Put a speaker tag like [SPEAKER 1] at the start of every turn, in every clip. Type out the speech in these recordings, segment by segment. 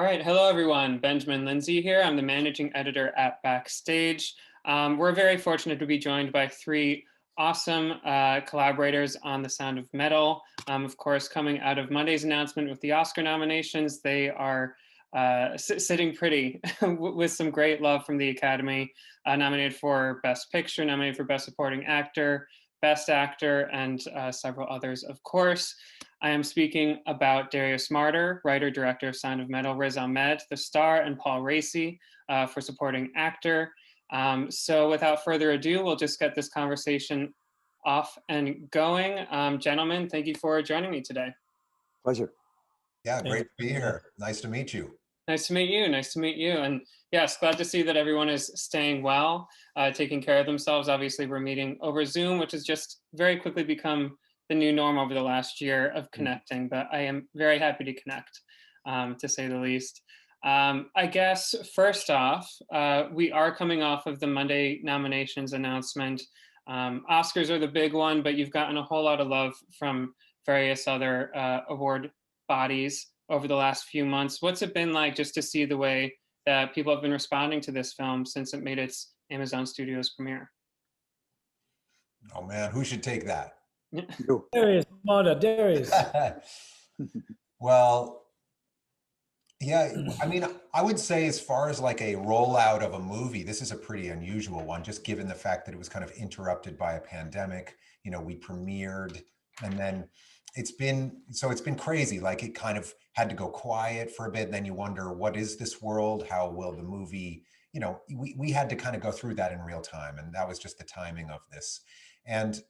[SPEAKER 1] right, hello everyone. Benjamin Lindsay here. I'm the managing editor at Backstage. We're very fortunate to be joined by three awesome collaborators on The Sound of Metal. Of course, coming out of Monday's announcement with the Oscar nominations, they are sitting pretty with some great love from the Academy, nominated for Best Picture, nominated for Best Supporting Actor, Best Actor, and several others, of course. I am speaking about Darius Marder, writer, director of Sound of Metal, Riz Ahmed, the star, and Paul Raci for supporting actor. So without further ado, we'll just get this conversation off and going. Gentlemen, thank you for joining me today.
[SPEAKER 2] Pleasure.
[SPEAKER 3] Yeah, great to be here. Nice to meet you.
[SPEAKER 1] Nice to meet you. Nice to meet you. And yes, glad to see that everyone is staying well, taking care of themselves. Obviously, we're meeting over Zoom, which has just very quickly become the new norm over the last year of connecting, but I am very happy to connect, to say the least. I guess first off, we are coming off of the Monday nominations announcement. Oscars are the big one, but you've gotten a whole lot of love from various other award bodies over the last few months. What's it been like just to see the way that people have been responding to this film since it made its Amazon Studios premiere?
[SPEAKER 3] Oh man, who should take that?
[SPEAKER 2] Darius, Marder, Darius.
[SPEAKER 3] Well, yeah, I mean, I would say as far as like a rollout of a movie, this is a pretty unusual one, just given the fact that it was kind of interrupted by a pandemic. You know, we premiered and then it's been crazy. Like it kind of had to go quiet for a bit. And then you wonder, what is this world? How will the movie, you know, we had to kind of go through that in real time. And that was just the timing of this. And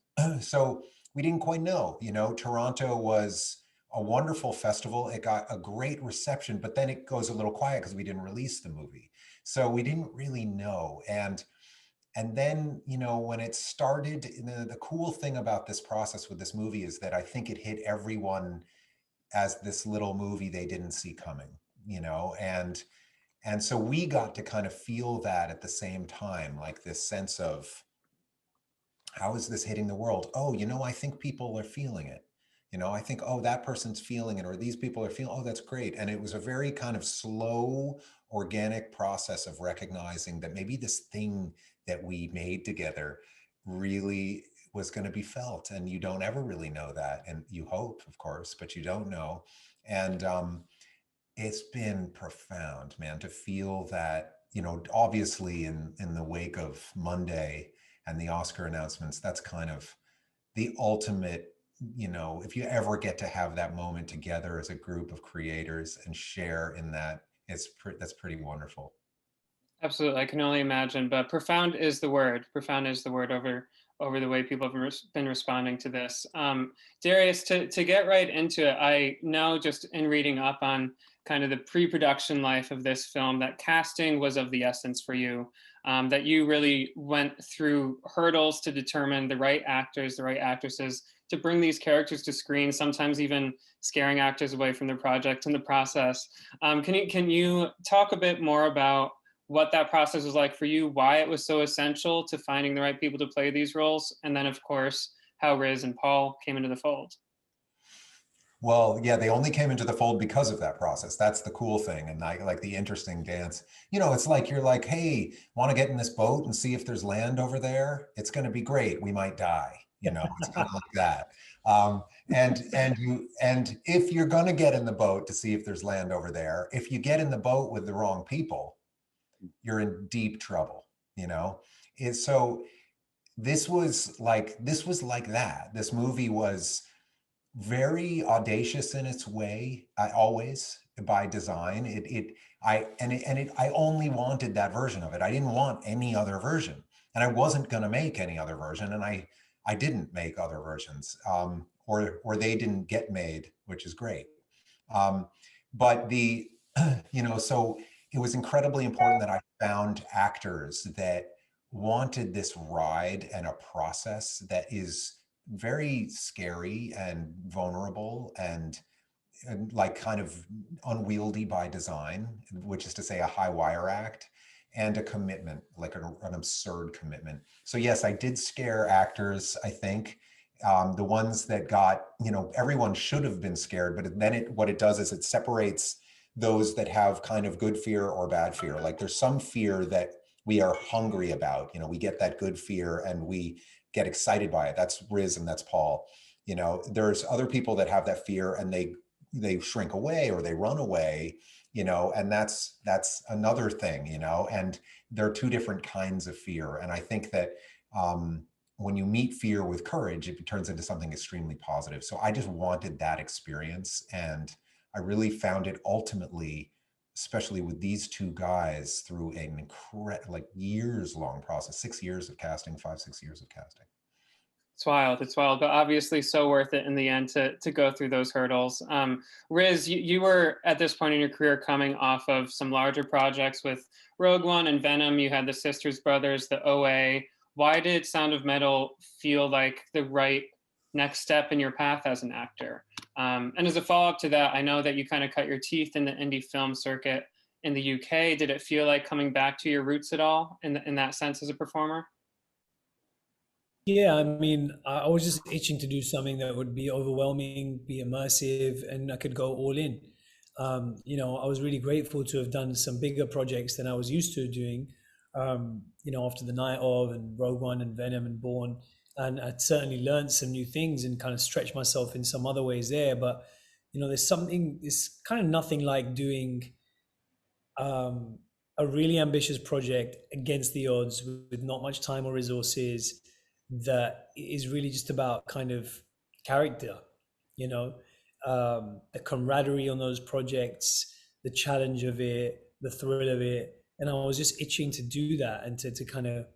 [SPEAKER 3] so we didn't quite know, you know, Toronto was a wonderful festival. It got a great reception, but then it goes a little quiet because we didn't release the movie. So we didn't really know. And then, you know, when it started, the cool thing about this process with this movie is that I think it hit everyone as this little movie they didn't see coming, you know, and so we got to kind of feel that at the same time, like this sense of, how is this hitting the world? Oh, you know, I think people are feeling it. You know, I think, oh, that person's feeling it, or these people are feeling, oh, that's great. And it was a very kind of slow, organic process of recognizing that maybe this thing that we made together really was going to be felt. And you don't ever really know that. And you hope, of course, but you don't know. And it's been profound, man, to feel that, you know, obviously in the wake of Monday and the Oscar announcements, that's kind of the ultimate, you know, if you ever get to have that moment together as a group of creators and share in that, that's pretty wonderful.
[SPEAKER 1] Absolutely, I can only imagine. But profound is the word. Profound is the word over the way people have been responding to this. Darius, to get right into it, I know just in reading up on kind of the pre-production life of this film that casting was of the essence for you, that you really went through hurdles to determine the right actors, the right actresses to bring these characters to screen, sometimes even scaring actors away from the project in the process. Can you talk a bit more about what that process was like for you, why it was so essential to finding the right people to play these roles, and then of course, how Riz and Paul came into the fold?
[SPEAKER 3] Well, yeah, they only came into the fold because of that process. That's the cool thing. And I like the interesting dance. You know, it's like, you're like, hey, want to get in this boat and see if there's land over there? It's going to be great. We might die. You know, it's kind of like that. And if you're going to get in the boat to see if there's land over there, if you get in the boat with the wrong people, you're in deep trouble, you know? So this was like that. This movie was very audacious in its way, always by design. I only wanted that version of it. I didn't want any other version, and I wasn't going to make any other version, and I didn't make other versions, or they didn't get made, which is great. But the, you know, so it was incredibly important that I found actors that wanted this ride and a process that is very scary and vulnerable and like kind of unwieldy by design, which is to say a high wire act, and a commitment, like an absurd commitment. So yes, I did scare actors, I think. The ones that got, you know, everyone should have been scared, but then what it does is it separates those that have kind of good fear or bad fear. Like there's some fear that we are hungry about, you know, we get that good fear and we get excited by it. That's Riz and that's Paul. You know, there's other people that have that fear and they shrink away or they run away, you know, and that's another thing, you know, and there are two different kinds of fear. And I think that when you meet fear with courage, it turns into something extremely positive. So I just wanted that experience. And I really found it ultimately, especially with these two guys, through an incredible, like years long process, 6 years of casting, 5-6 years of casting.
[SPEAKER 1] It's wild. It's wild, but obviously so worth it in the end to go through those hurdles. Riz, you were at this point in your career coming off of some larger projects with Rogue One and Venom. You had the Sisters Brothers, the OA. Why did Sound of Metal feel like the right next step in your path as an actor? And as a follow-up to that, I know that you kind of cut your teeth in the indie film circuit in the UK. Did it feel like coming back to your roots at all in that sense as a performer?
[SPEAKER 2] Yeah, I mean, I was just itching to do something that would be overwhelming, be immersive, and I could go all in. I was really grateful to have done some bigger projects than I was used to doing, after The Night Of and Rogue One and Venom and Bourne. And I'd certainly learned some new things and kind of stretched myself in some other ways there. But, there's kind of nothing like doing um, a really ambitious project against the odds with not much time or resources that is really just about kind of character, you know, the camaraderie on those projects, the challenge of it, the thrill of it. And I was just itching to do that and to kind of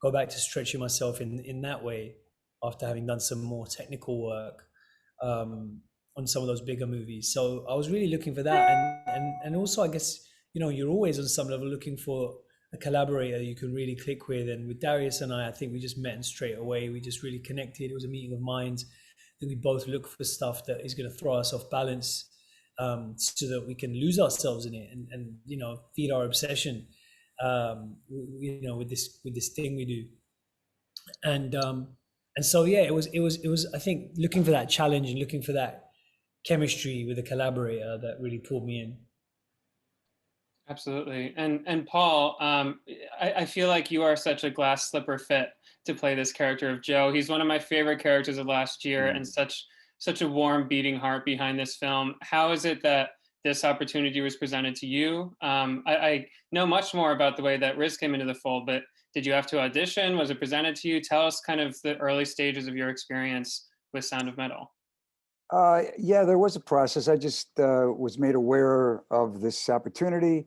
[SPEAKER 2] go back to stretching myself in that way after having done some more technical work on some of those bigger movies. So I was really looking for that. And also, I guess, you're always on some level looking for a collaborator you can really click with. And with Darius and I think we just met straight away. We just really connected. It was a meeting of minds that we both look for stuff that is going to throw us off balance, so that we can lose ourselves in it and feed our obsession, with this thing we do. And so yeah, it was I think looking for that challenge and looking for that chemistry with a collaborator that really pulled me in.
[SPEAKER 1] Absolutely. And Paul, I feel like you are such a glass slipper fit to play this character of Joe. He's one of my favorite characters of last year and such a warm beating heart behind this film. How is it that this opportunity was presented to you? I know much more about the way that Riz came into the fold, but did you have to audition? Was it presented to you? Tell us kind of the early stages of your experience with Sound of Metal.
[SPEAKER 4] Yeah, there was a process. I just was made aware of this opportunity.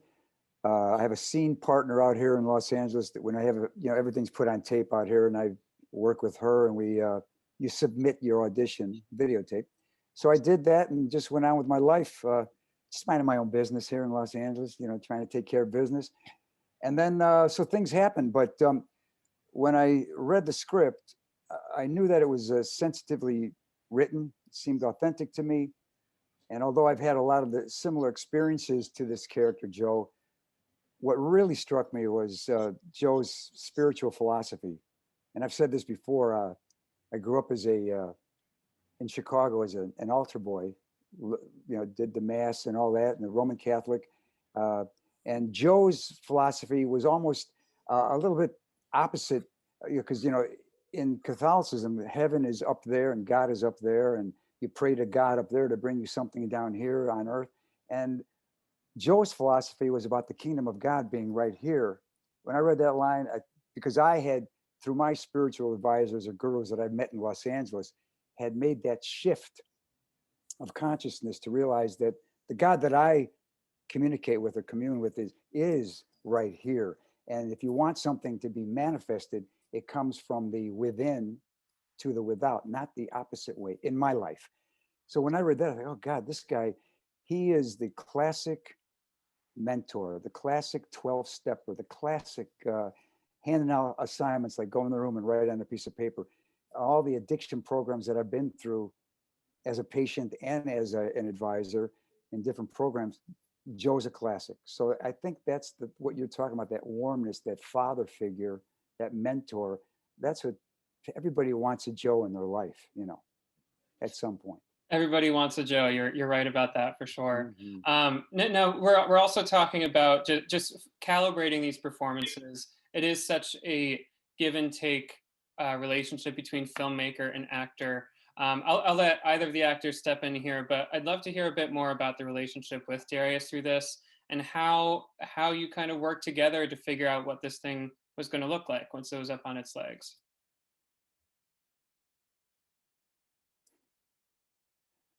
[SPEAKER 4] I have a scene partner out here in Los Angeles that when I have, everything's put on tape out here and I work with her and you submit your audition videotape. So I did that and just went on with my life, just minding my own business here in Los Angeles, trying to take care of business. And then, so things happened. But when I read the script, I knew that it was sensitively written, it seemed authentic to me. And although I've had a lot of the similar experiences to this character, Joe, what really struck me was Joe's spiritual philosophy. And I've said this before, I grew up in Chicago as an altar boy, did the mass and all that, and the Roman Catholic. And Joe's philosophy was almost a little bit opposite, because, in Catholicism, heaven is up there and God is up there, and you pray to God up there to bring you something down here on earth. And Joe's philosophy was about the kingdom of God being right here. When I read that line, because I had, through my spiritual advisors or gurus that I met in Los Angeles, had made that shift of consciousness to realize that the God that I communicate with or commune with is right here. And if you want something to be manifested, it comes from the within to the without, not the opposite way in my life. So when I read that, I thought, oh God, this guy, he is the classic mentor, the classic 12-stepper, the classic handing out assignments, like go in the room and write on a piece of paper. All the addiction programs that I've been through as a patient and as an advisor in different programs, Joe's a classic. So I think that's what you're talking about, that warmness, that father figure, that mentor. That's what everybody wants, a Joe in their life, at some point.
[SPEAKER 1] Everybody wants a Joe. You're right about that for sure.
[SPEAKER 4] Mhm.
[SPEAKER 1] No, we're also talking about just calibrating these performances. It is such a give and take relationship between filmmaker and actor. I'll let either of the actors step in here, but I'd love to hear a bit more about the relationship with Darius through this and how you kind of work together to figure out what this thing was going to look like once it was up on its legs.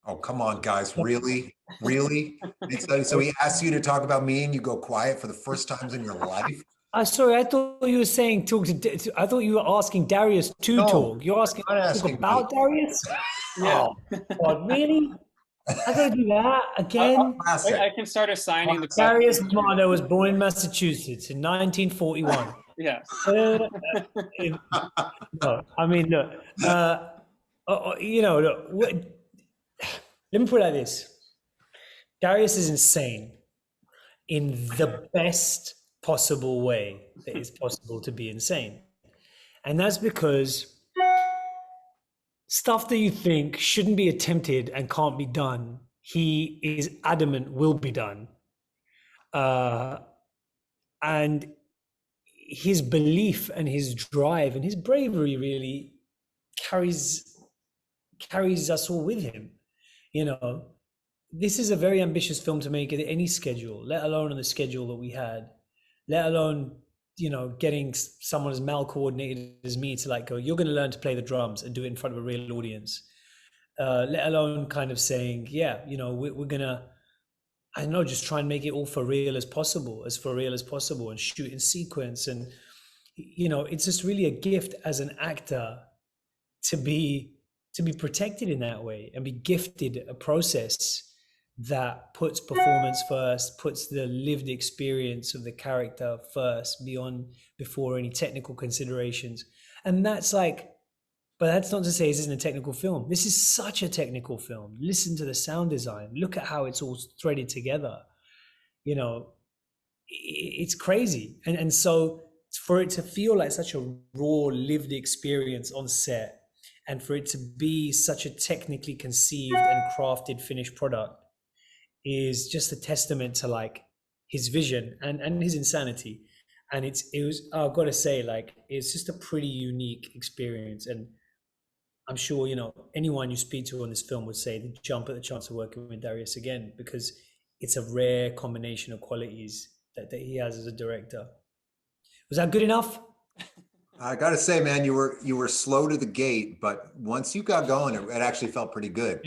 [SPEAKER 3] Oh, come on, guys. Really? Really? So he asks you to talk about me and you go quiet for the first times in your life?
[SPEAKER 2] Sorry, I thought you were saying talk to. I thought you were asking Darius to
[SPEAKER 3] No,
[SPEAKER 2] talk. You're asking
[SPEAKER 3] I'm not
[SPEAKER 2] to talk
[SPEAKER 3] asking
[SPEAKER 2] about Darius.
[SPEAKER 1] Yeah.
[SPEAKER 2] Oh, God, really? I gotta do that
[SPEAKER 1] I,
[SPEAKER 2] again.
[SPEAKER 3] Classic.
[SPEAKER 1] I can start assigning the
[SPEAKER 2] Darius
[SPEAKER 1] questions.
[SPEAKER 2] Marder was born in Massachusetts in 1941.
[SPEAKER 1] Yes.
[SPEAKER 2] No, I mean, look, look, let me put it like this. Darius is insane in the best possible way that is possible to be insane. And that's because stuff that you think shouldn't be attempted and can't be done, he is adamant will be done. And his belief and his drive and his bravery really carries us all with him. You know, this is a very ambitious film to make at any schedule, let alone on the schedule that we had, let alone, getting someone as mal coordinated as me to like go, you're going to learn to play the drums and do it in front of a real audience. Let alone kind of saying, yeah, we're going to, I don't know, just try and make it all for real as possible, and shoot in sequence. And, it's just really a gift as an actor to be protected in that way and be gifted a process that puts performance first, puts the lived experience of the character first before any technical considerations. And that's like, but that's not to say this isn't a technical film. This is such a technical film. Listen to the sound design. Look at how it's all threaded together. It's crazy. And so for it to feel like such a raw lived experience on set, and for it to be such a technically conceived and crafted finished product is just a testament to like his vision and his insanity. And I've got to say, like, it's just a pretty unique experience. And I'm sure, anyone you speak to on this film would say they jump at the chance of working with Darius again, because it's a rare combination of qualities that he has as a director. Was that good enough?
[SPEAKER 3] I got to say, man, you were slow to the gate, but once you got going, it actually felt pretty good.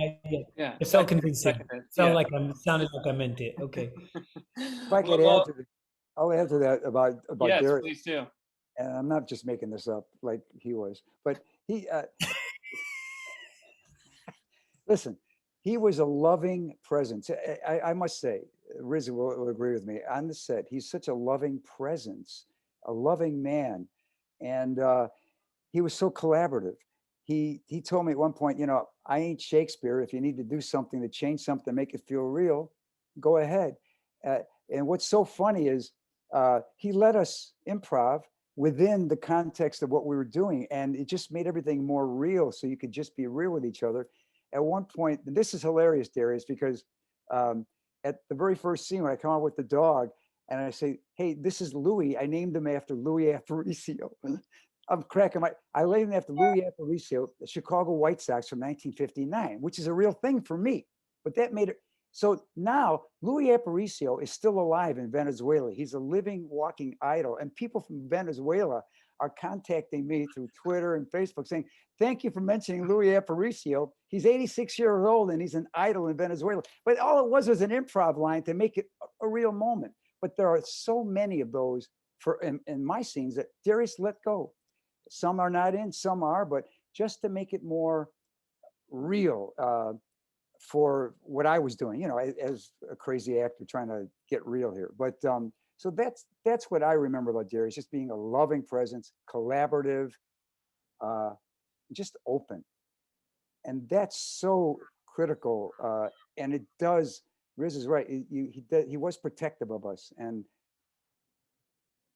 [SPEAKER 1] Yeah.
[SPEAKER 2] It felt convincing. Sounded like I meant it. Okay.
[SPEAKER 4] If I could add to I'll add to that about
[SPEAKER 1] yes,
[SPEAKER 4] Darius.
[SPEAKER 1] please do.
[SPEAKER 4] And I'm not just making this up like he was, but he, listen, he was a loving presence. I must say, Riz will agree with me on the set. He's such a loving presence, a loving man. And he was so collaborative. He told me at one point, I ain't Shakespeare. If you need to do something to change something, make it feel real, go ahead. And what's so funny is he let us improv within the context of what we were doing. And it just made everything more real. So you could just be real with each other. At one point, this is hilarious, Darius, because at the very first scene when I come out with the dog and I say, hey, this is Louis. I named him after Louis Aparicio. I'm cracking I named him after Louis Aparicio, the Chicago White Sox from 1959, which is a real thing for me. But that made it. So now Louis Aparicio is still alive in Venezuela. He's a living, walking idol. And people from Venezuela are contacting me through Twitter and Facebook saying, thank you for mentioning Louis Aparicio. He's 86 years old and he's an idol in Venezuela. But all it was an improv line to make it a real moment. But there are so many of those in my scenes that Darius let go. Some are not in, some are, but just to make it more real for what I was doing, as a crazy actor trying to get real here. But so that's what I remember about Darius, just being a loving presence, collaborative, just open. And that's so critical. And it does, Riz is right. He was protective of us. And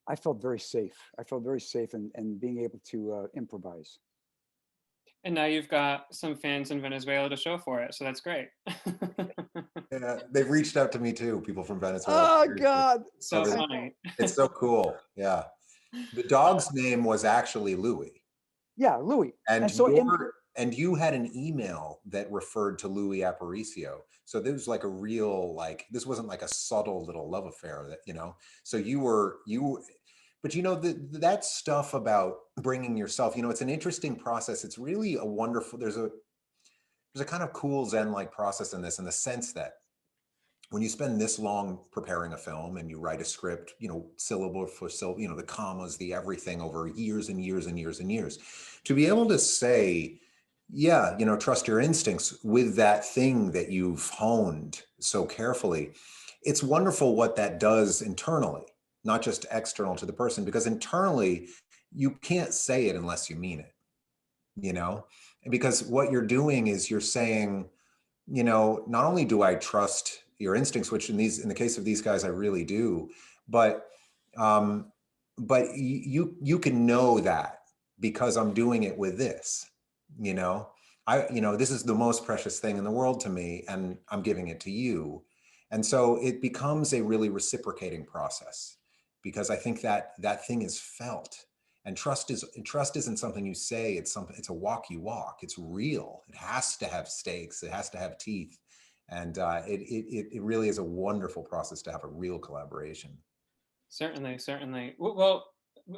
[SPEAKER 4] I felt very safe. I felt very safe in being able to improvise.
[SPEAKER 1] And now you've got some fans in Venezuela to show for it, so that's great.
[SPEAKER 3] Yeah, they've reached out to me too, people from Venezuela.
[SPEAKER 4] Oh
[SPEAKER 3] Seriously.
[SPEAKER 4] God.
[SPEAKER 1] So
[SPEAKER 3] really
[SPEAKER 1] funny.
[SPEAKER 3] It's so cool. Yeah. The dog's name was actually Louis.
[SPEAKER 4] Yeah, Louis.
[SPEAKER 3] And
[SPEAKER 4] And so
[SPEAKER 3] you had an email that referred to Louis Aparicio. So this was like a real, like, this wasn't like a subtle little love affair that, so but that stuff about bringing yourself, it's an interesting process. It's really a wonderful, there's a kind of cool Zen-like process in this, in the sense that when you spend this long preparing a film and you write a script, syllable for syllable, the commas, the everything, over years and years and years and years, to be able to say, yeah, trust your instincts with that thing that you've honed so carefully. It's wonderful what that does internally, not just external to the person, because internally you can't say it unless you mean it, because what you're doing is you're saying, not only do I trust your instincts, which in the case of these guys, I really do, but you can know that because I'm doing it with this, this is the most precious thing in the world to me, and I'm giving it to you. And so it becomes a really reciprocating process, because I think that that thing is felt. And trust isn't something you say, it's a walk you walk. It's real. It has to have stakes. It has to have teeth. And it really is a wonderful process to have a real collaboration.
[SPEAKER 1] Certainly. Well,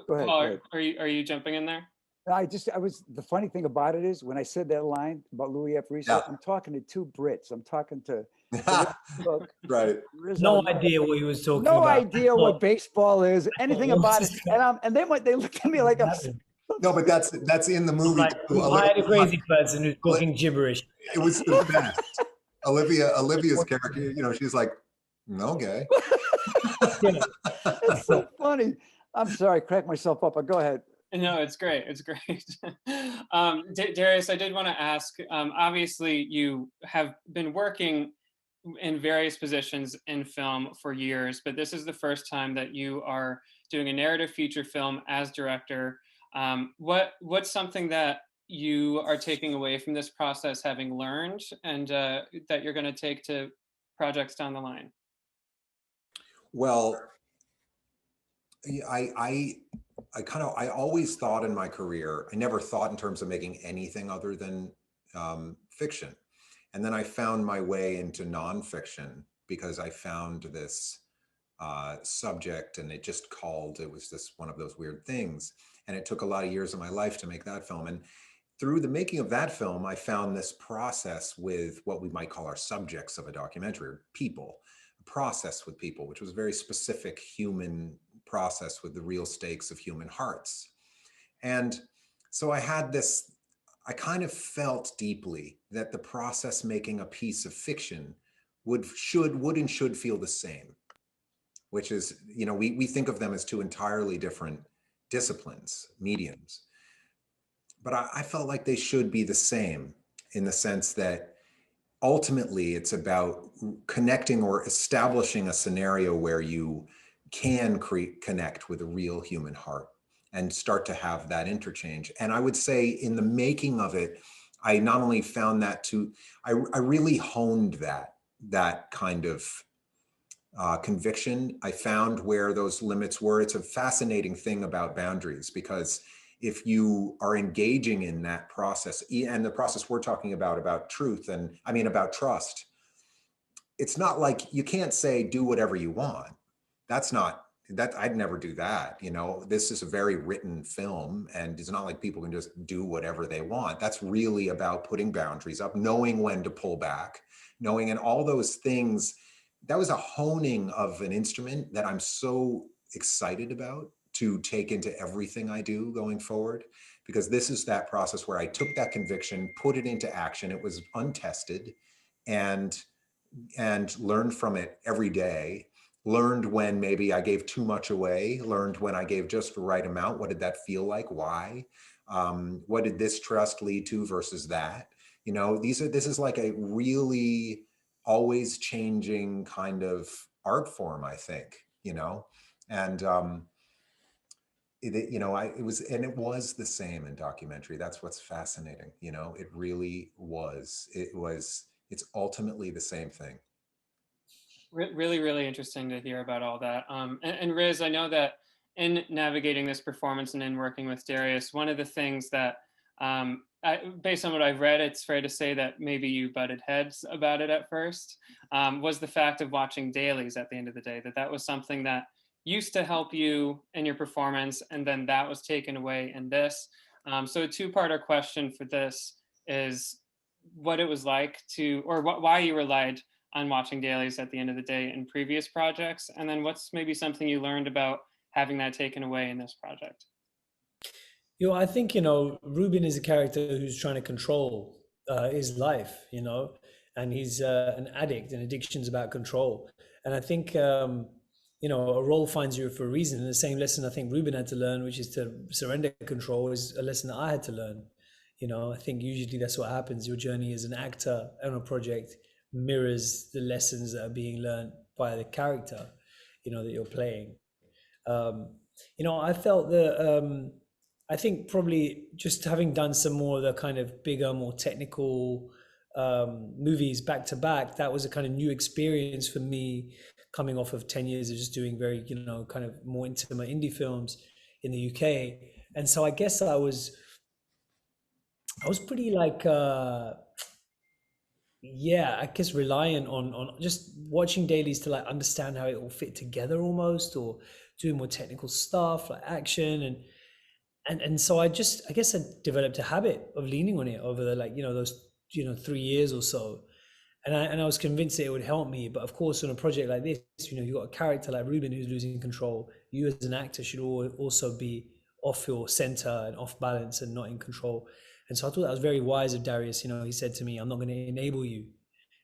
[SPEAKER 4] Go ahead,
[SPEAKER 1] Paul,
[SPEAKER 4] go ahead.
[SPEAKER 1] are you jumping in there?
[SPEAKER 4] The funny thing about it is when I said that line about Louis Aparicio,
[SPEAKER 3] Yeah.
[SPEAKER 4] I'm talking to two Brits. I'm talking to
[SPEAKER 3] Right.
[SPEAKER 2] No idea what he was talking
[SPEAKER 4] no
[SPEAKER 2] about.
[SPEAKER 4] idea what baseball is, anything about it. And they look at me like I'm
[SPEAKER 3] No, but that's in the movie.
[SPEAKER 2] Like, I had a crazy person who's talking gibberish.
[SPEAKER 3] It was the best. Olivia's character, she's like, okay.
[SPEAKER 4] It's so funny. I'm sorry, I cracked myself up, but go ahead.
[SPEAKER 1] No, it's great. It's great. Darius, I did want to ask, obviously you have been working in various positions in film for years, but this is the first time that you are doing a narrative feature film as director. What's something that you are taking away from this process, having learned, and that you're going to take to projects down the line?
[SPEAKER 3] Well, I always thought in my career, I never thought in terms of making anything other than fiction. And then I found my way into nonfiction because I found this subject, and it was this one of those weird things. And it took a lot of years of my life to make that film. And through the making of that film, I found this process with what we might call our subjects of a documentary, or people, a process with people, which was a very specific human process with the real stakes of human hearts. And so I kind of felt deeply that the process making a piece of fiction would and should feel the same, which is, we think of them as two entirely different disciplines, mediums. But I felt like they should be the same, in the sense that ultimately it's about connecting or establishing a scenario where you can connect with a real human heart and start to have that interchange. And I would say in the making of it, I not only found that I really honed that kind of conviction. I found where those limits were. It's a fascinating thing about boundaries, because if you are engaging in that process, and the process we're talking about truth, and I mean about trust, it's not like you can't say do whatever you want. I'd never do that. This is a very written film, and it's not like people can just do whatever they want. That's really about putting boundaries up, knowing when to pull back, and all those things. That was a honing of an instrument that I'm so excited about to take into everything I do going forward, because this is that process where I took that conviction, put it into action. It was untested, and learned from it every day. Learned when maybe I gave too much away, learned when I gave just the right amount. What did that feel like? Why? What did this trust lead to versus that? This is like a really always changing kind of art form, I think, and it was the same in documentary. That's what's fascinating. It really was. It's ultimately the same thing.
[SPEAKER 1] Really, really interesting to hear about all that. And Riz, I know that in navigating this performance and in working with Darius, one of the things that, based on what I've read, it's fair to say that maybe you butted heads about it at first, was the fact of watching dailies at the end of the day, that was something that used to help you in your performance, and then that was taken away in this. So a two-parter question for this is what it was like to, or why you relied on watching dailies at the end of the day in previous projects, and then what's maybe something you learned about having that taken away in this project?
[SPEAKER 2] I think, Ruben is a character who's trying to control his life, and he's an addict, and addiction's about control. And I think, a role finds you for a reason. And the same lesson I think Ruben had to learn, which is to surrender control, is a lesson that I had to learn. I think usually that's what happens. Your journey as an actor on a project mirrors the lessons that are being learned by the character, that you're playing. I felt that I think probably just having done some more of the kind of bigger, more technical movies back to back, that was a kind of new experience for me, coming off of 10 years of just doing very, kind of more intimate indie films in the UK. And so I guess I was pretty like, I guess reliant on just watching dailies to like understand how it all fit together almost, or doing more technical stuff like action and so I guess I developed a habit of leaning on it over the those 3 years or so, and I was convinced that it would help me. But of course, on a project like this, you've got a character like Ruben who's losing control. You as an actor should also be off your center and off balance and not in control. And so I thought that was very wise of Darius. He said to me, "I'm not going to enable you,"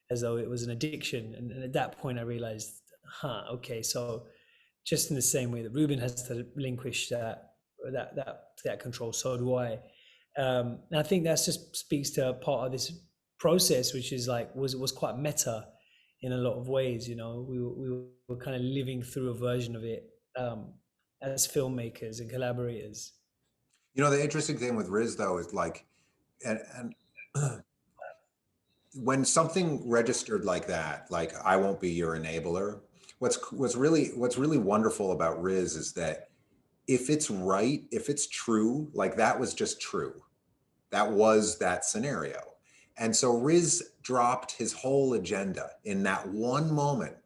[SPEAKER 2] as though it was an addiction. And at that point, I realized, okay, so just in the same way that Ruben has to relinquish that control, so do I. And I think that just speaks to part of this process, which is like was quite meta in a lot of ways. We were kind of living through a version of it as filmmakers and collaborators.
[SPEAKER 3] The interesting thing with Riz though is like, and when something registered like that, like I won't be your enabler. What's really wonderful about Riz is that if it's right, if it's true, like that was just true. That was that scenario. And so Riz dropped his whole agenda in that one moment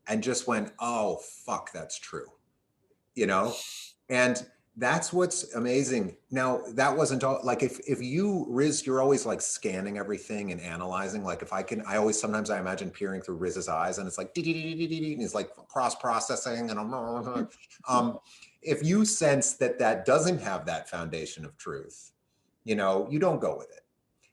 [SPEAKER 3] and just went, oh, fuck, that's true. And that's what's amazing. Now, that wasn't all, like if you, Riz, you're always like scanning everything and analyzing. Like if I always, sometimes I imagine peering through Riz's eyes and it's like, and he's like cross-processing and if you sense that doesn't have that foundation of truth, you don't go with it.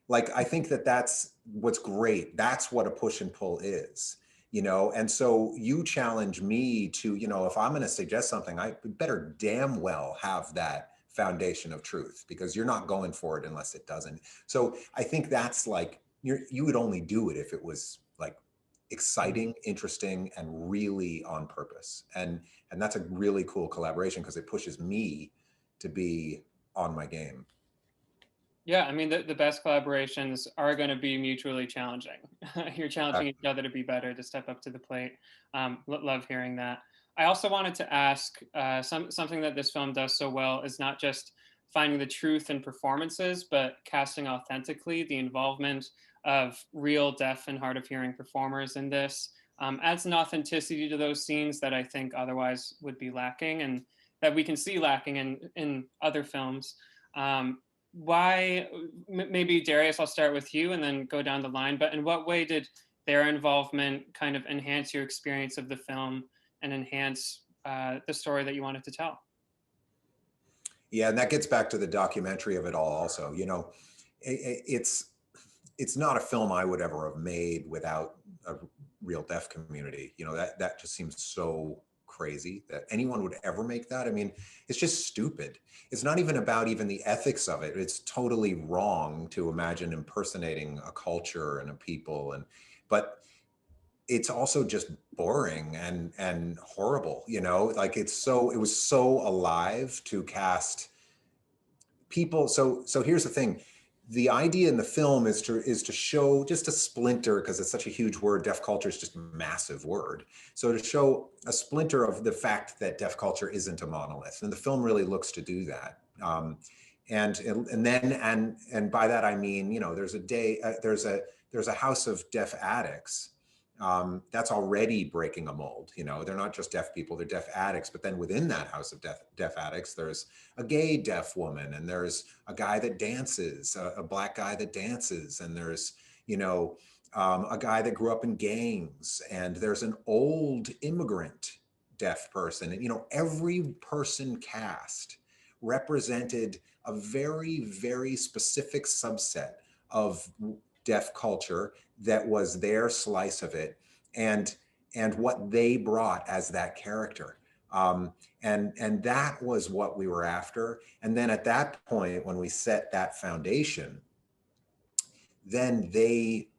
[SPEAKER 3] Like, I think that's what's great. That's what a push and pull is. And so you challenge me to, if I'm going to suggest something, I better damn well have that foundation of truth, because you're not going for it unless it doesn't. So I think that's like, you would only do it if it was like exciting, interesting, and really on purpose. And that's a really cool collaboration because it pushes me to be on my game.
[SPEAKER 1] Yeah, I mean, the best collaborations are going to be mutually challenging. You're challenging each other to be better, to step up to the plate. Love hearing that. I also wanted to ask something that this film does so well is not just finding the truth in performances, but casting authentically. The involvement of real deaf and hard of hearing performers in this adds an authenticity to those scenes that I think otherwise would be lacking, and that we can see lacking in other films. Why, maybe Darius, I'll start with you and then go down the line, but in what way did their involvement kind of enhance your experience of the film and enhance the story that you wanted to tell?
[SPEAKER 3] Yeah, and that gets back to the documentary of it all also. It's not a film I would ever have made without a real deaf community. That just seems so crazy that anyone would ever make that. I mean, it's just stupid. It's not even about even the ethics of it. It's totally wrong to imagine impersonating a culture and a people. But it's also just boring and horrible, you know, like it was so alive to cast people. So here's the thing. The idea in the film is to show just a splinter, because it's such a huge word. Deaf culture is just a massive word. So to show a splinter of the fact that deaf culture isn't a monolith, and the film really looks to do that. And by that I mean, you know, there's a house of deaf addicts. That's already breaking a mold. You know, they're not just deaf people, they're deaf addicts. But then within that house of deaf addicts, there's a gay deaf woman, and there's a guy that dances, a black guy that dances, and there's, you know, a guy that grew up in gangs, and there's an old immigrant deaf person. And, you know, every person cast represented a very, very specific subset of deaf culture that was their slice of it, and what they brought as that character. And that was what we were after. And then at that point, when we set that foundation, then they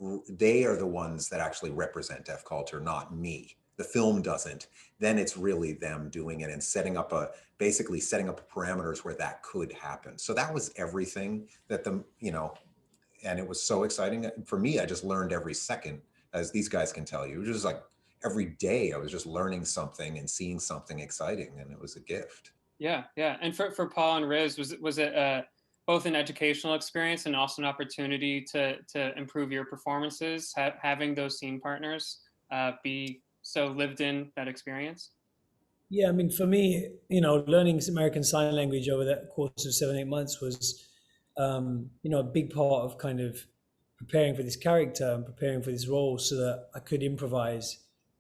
[SPEAKER 3] are the ones that actually represent deaf culture, not me. The film doesn't. Then it's really them doing it and basically setting up parameters where that could happen. So that was everything that and it was so exciting for me. I just learned every second, as these guys can tell you. It was just like every day I was just learning something and seeing something exciting, and it was a gift.
[SPEAKER 1] Yeah, yeah. And for Paul and Riz, was it both an educational experience and also an opportunity to improve your performances, having those scene partners be so lived in that experience?
[SPEAKER 2] Yeah, I mean, for me, you know, learning American Sign Language over that course of 7, 8 months was, you know, a big part of kind of preparing for this character and preparing for this role, so that I could improvise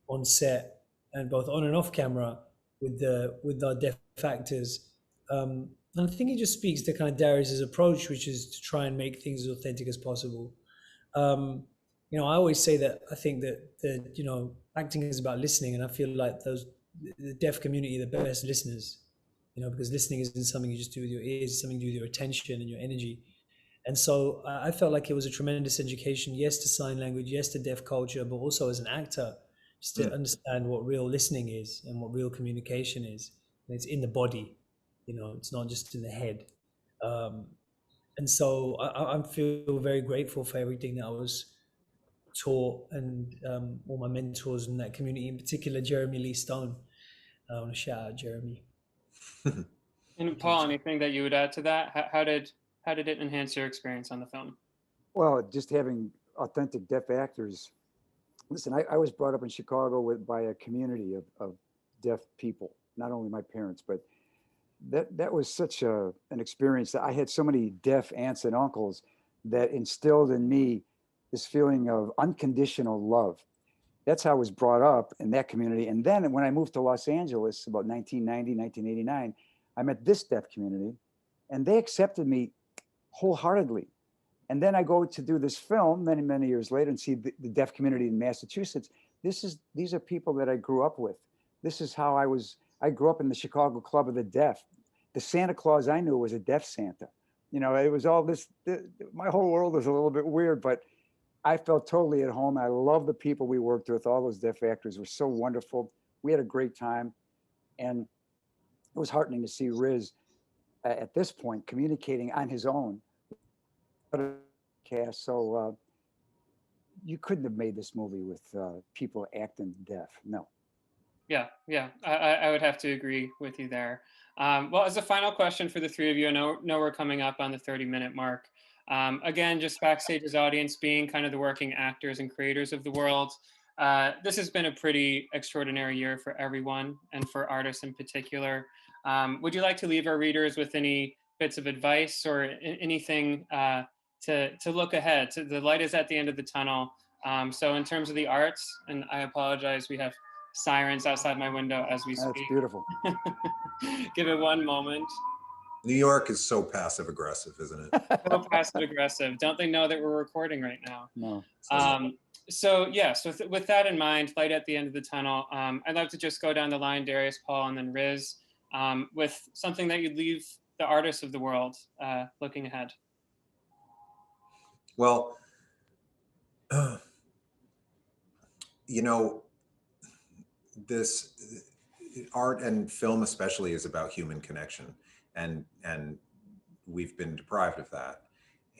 [SPEAKER 2] on set and both on and off camera with our deaf actors. And I think it just speaks to kind of Darius's approach, which is to try and make things as authentic as possible. You know, I always say that I think that you know, acting is about listening, and I feel like the deaf community are the best listeners. You know, because listening isn't something you just do with your ears; it's something you do with your attention and your energy. And so I felt like it was a tremendous education, yes, to sign language, yes, to deaf culture, but also as an actor, just to understand what real listening is and what real communication is. And it's in the body, you know, it's not just in the head. Um, and so I feel very grateful for everything that I was taught, and all my mentors in that community, in particular, Jeremy Lee Stone. I want to shout out Jeremy.
[SPEAKER 1] And Paul, anything that you would add to that? How did it enhance your experience on the film?
[SPEAKER 4] Well, just having authentic deaf actors. Listen, I was brought up in Chicago by a community of deaf people, not only my parents, but that was such an experience. That I had so many deaf aunts and uncles that instilled in me this feeling of unconditional love. That's how I was brought up in that community. And then when I moved to Los Angeles about 1990, 1989, I met this deaf community, and they accepted me wholeheartedly. And then I go to do this film many, many years later and see the deaf community in Massachusetts. These are people that I grew up with. This is how I grew up in the Chicago Club of the Deaf. The Santa Claus I knew was a deaf Santa. You know, it was all this, my whole world was a little bit weird, but I felt totally at home. I love the people we worked with. All those deaf actors were so wonderful. We had a great time. And it was heartening to see Riz at this point communicating on his own. So you couldn't have made this movie with people acting deaf. No.
[SPEAKER 1] Yeah, yeah, I would have to agree with you there. Well, as a final question for the three of you, I know we're coming up on the 30-minute mark. Again, just Backstage's audience being kind of the working actors and creators of the world. This has been a pretty extraordinary year for everyone, and for artists in particular. Would you like to leave our readers with any bits of advice or anything to look ahead? The light is at the end of the tunnel. So in terms of the arts, and I apologize, we have sirens outside my window as we speak.
[SPEAKER 4] That's beautiful.
[SPEAKER 1] Give it one moment.
[SPEAKER 3] New York is so passive aggressive, isn't it?
[SPEAKER 1] So passive aggressive. Don't they know that we're recording right now?
[SPEAKER 4] No.
[SPEAKER 1] So yes, with that in mind, light at the end of the tunnel, I'd love to just go down the line, Darius, Paul, and then Riz, with something that you'd leave the artists of the world looking ahead.
[SPEAKER 3] Well, you know, this art and film especially is about human connection, and we've been deprived of that.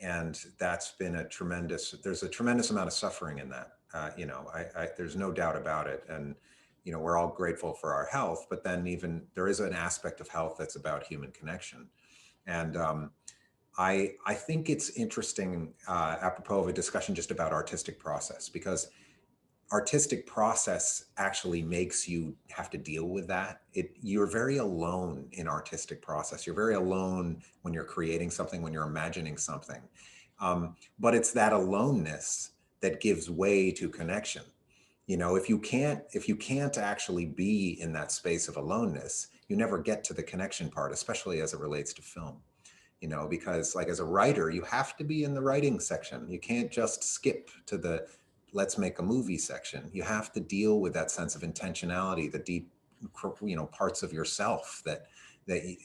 [SPEAKER 3] And that's been there's a tremendous amount of suffering in that. You know, there's no doubt about it. And, you know, we're all grateful for our health, but then even there is an aspect of health that's about human connection. And I think it's interesting, apropos of a discussion just about artistic process, because artistic process actually makes you have to deal with that. You're very alone in artistic process. You're very alone when you're creating something, when you're imagining something. But it's that aloneness that gives way to connection. You know, if you can't actually be in that space of aloneness, you never get to the connection part, especially as it relates to film. You know, because like as a writer, you have to be in the writing section. You can't just skip to the let's make a movie section. You have to deal with that sense of intentionality, the deep, you know, parts of yourself that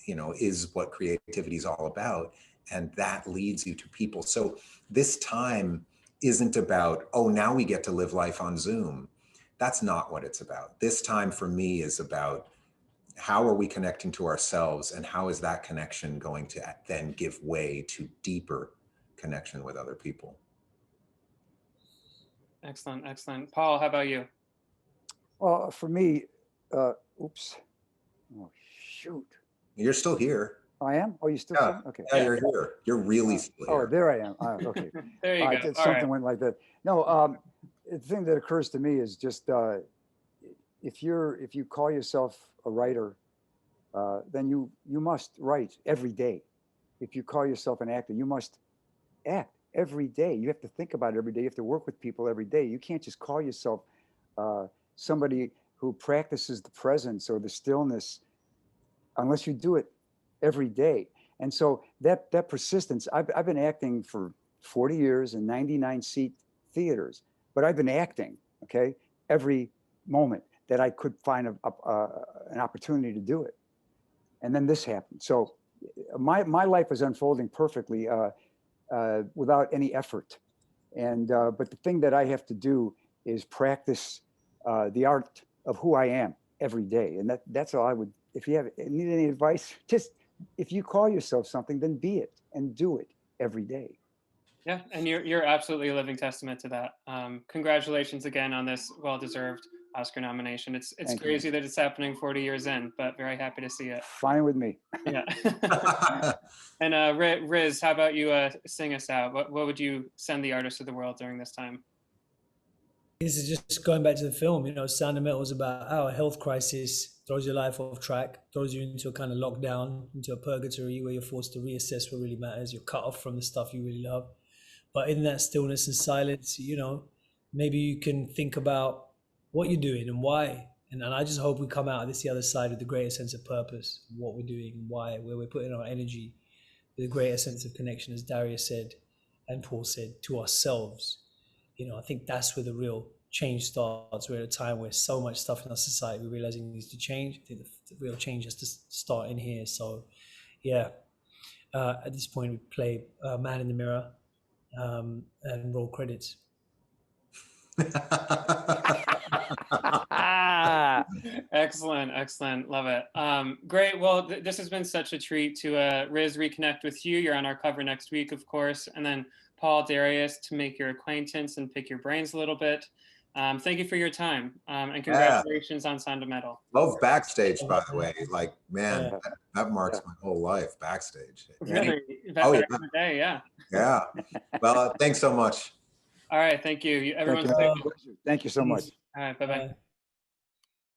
[SPEAKER 3] you know is what creativity is all about, and that leads you to people. So this time isn't about, oh, now we get to live life on Zoom. That's not what it's about. This time for me is about how are we connecting to ourselves, and how is that connection going to then give way to deeper connection with other people.
[SPEAKER 1] Excellent, excellent. Paul, how about you?
[SPEAKER 4] Well, for me, oops. Oh, shoot.
[SPEAKER 3] You're still here.
[SPEAKER 4] I am? Oh, you still
[SPEAKER 3] Yeah.
[SPEAKER 4] saying? Okay.
[SPEAKER 3] Yeah, you're here. You're really still here.
[SPEAKER 4] Oh, there I am. Okay.
[SPEAKER 1] There you go.
[SPEAKER 4] Something went like that. No, the thing that occurs to me is just if you call yourself a writer, then you must write every day. If you call yourself an actor, you must act every day. You have to think about it every day. You have to work with people every day. You can't just call yourself somebody who practices the presence or the stillness unless you do it every day. And so that persistence, I've been acting for 40 years in 99-seat theaters, but I've been acting, okay, every moment that I could find an opportunity to do it. And then this happened. So my life was unfolding perfectly without any effort. And but the thing that I have to do is practice the art of who I am every day. And that's all I would, if you need any advice, just if you call yourself something, then be it and do it every day.
[SPEAKER 1] Yeah, and you're absolutely a living testament to that. Congratulations again on this well-deserved Oscar nomination. It's
[SPEAKER 4] Thank
[SPEAKER 1] crazy
[SPEAKER 4] you.
[SPEAKER 1] that it's happening 40 years in, but very happy to see it.
[SPEAKER 4] Fine with me.
[SPEAKER 1] Yeah. And Riz, how about you sing us out? What would you send the artists of the world during this time?
[SPEAKER 2] This is just going back to the film, you know, Sound of Metal is about how a health crisis throws your life off track, throws you into a kind of lockdown, into a purgatory where you're forced to reassess what really matters. You're cut off from the stuff you really love. But in that stillness and silence, you know, maybe you can think about what you're doing and why. And I just hope we come out of this the other side with the greater sense of purpose, what we're doing and why, where we're putting our energy, with a greater sense of connection, as Darius said and Paul said, to ourselves. You know, I think that's where the real change starts. We're at a time where so much stuff in our society we're realizing needs to change. I think the real change has to start in here. So, yeah, at this point we play Man in the Mirror and roll credits.
[SPEAKER 1] Excellent, love it. Great. Well, this has been such a treat to Riz reconnect with you. You're on our cover next week, of course, and then Paul, Darius, to make your acquaintance and pick your brains a little bit. Thank you for your time, and congratulations on Sound of Metal.
[SPEAKER 3] Love Backstage, by the way. Like, man, that marks my whole life. Backstage.
[SPEAKER 1] Really?
[SPEAKER 3] Oh,
[SPEAKER 1] yeah. The day, yeah.
[SPEAKER 3] Yeah. Well, thanks so much.
[SPEAKER 1] All right. Thank you. Everyone.
[SPEAKER 4] Thank you so much.
[SPEAKER 1] All right. Bye-bye.